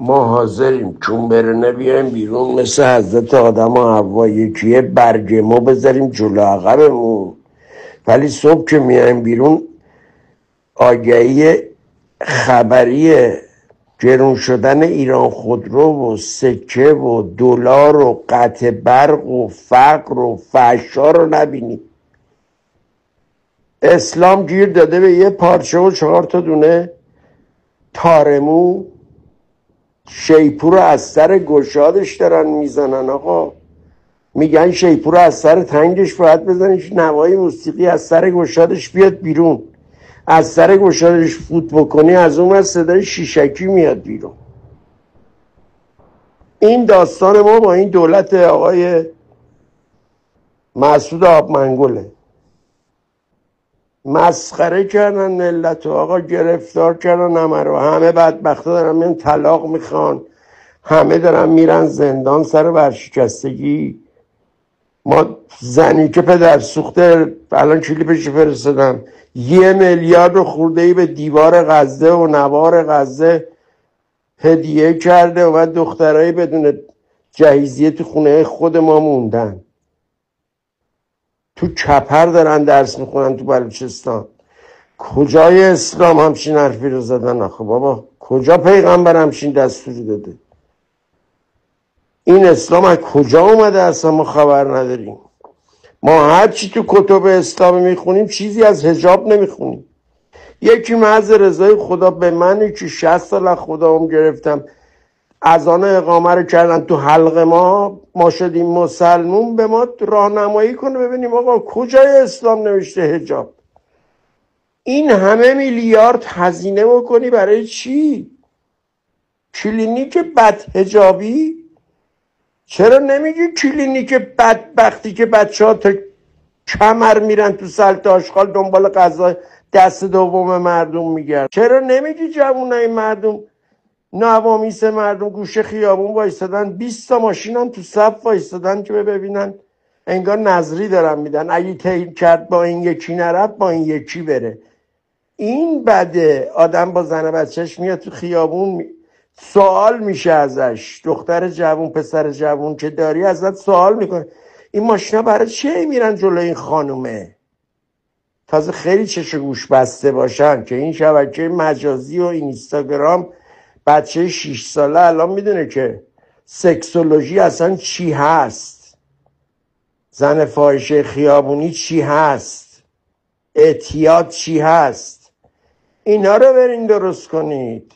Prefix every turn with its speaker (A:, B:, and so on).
A: ما حاضریم چون برنه بیایم بیرون مثل حضرت آدم و حوا یکیه برگ ما بذاریم جلو عقبمون، ولی صبح که میایم بیرون آگهی خبری گرون شدن ایران خودرو و سکه و دلار و قطع برق و فقر و فحشا رو نبینیم. اسلام گیر داده به یه پارچه و 4 تا دونه تارمو. شیپور رو از سر گشادش دارن میزنن. آقا میگن شیپور رو از سر تنگش باید بزنش، نوای موسیقی از سر گشادش بیاد بیرون. از سر گشادش فوت بکنی از اون صدای شیشکی میاد بیرون. این داستان ما با این دولت آقای مسعود آبمنگله. مسخره کردن ملت، آقا گرفتار کردن همه رو. همه بدبختا دارن میان طلاق میخوان، همه دارن میرن زندان سر ورشکستگی. ما زنی که پدر سوخته الان کلیپش فرستادم 1 میلیارد خورده ای به دیوار غزه و نوار غزه هدیه کرده و بعد دخترایی بدون جهیزیه تو خونه خود ما موندن. تو چپر دارن درس میخونن تو بلوچستان. کجای اسلام همچین حرفی رو زدن؟ آخه بابا کجا پیغمبر همچین دستوری داده؟ این اسلام از کجا اومده اصلا ما خبر نداریم. ما هر چی تو کتب اسلامی میخونیم چیزی از حجاب نمیخونیم. یکی محض رضای خدا به منی که 60 سال از خداوم گرفتم اذان اقامه رو کردن تو حلق ما شدیم مسلمون، به ما راهنمایی کنه ببینیم آقا کجای اسلام نوشته حجاب. این همه میلیارد هزینه بکنی برای چی؟ کلینیک بدحجابی؟ چرا نمیگی کلینیک بدبختی که بچه ها تا کمر میرن تو سلط آشغال دنبال غذا دست دوم مردم میگرد؟ چرا نمیگی جوونای مردم نوامیس مردم گوشه خیابون وایستادن 20 تا ماشین هم تو صف وایستادن که ببینن انگار نظری دارن میدن اگه تهیل کرد با این یکی نرفت با این یکی بره. این بده. آدم با زن بچهش میاد تو خیابون سوال میشه ازش، دختر جوون پسر جوون که داری ازت سوال میکنه این ماشینا برای چه میرن جلو این خانومه؟ تازه خیلی چش گوش بسته باشن که این شبکه مجازی و اینستاگرام بچه 6 ساله الان میدونه که سکسولوژی اصلا چی هست، زن فاحشه خیابونی چی هست، اعتیاد چی هست. اینا رو برین درست کنید.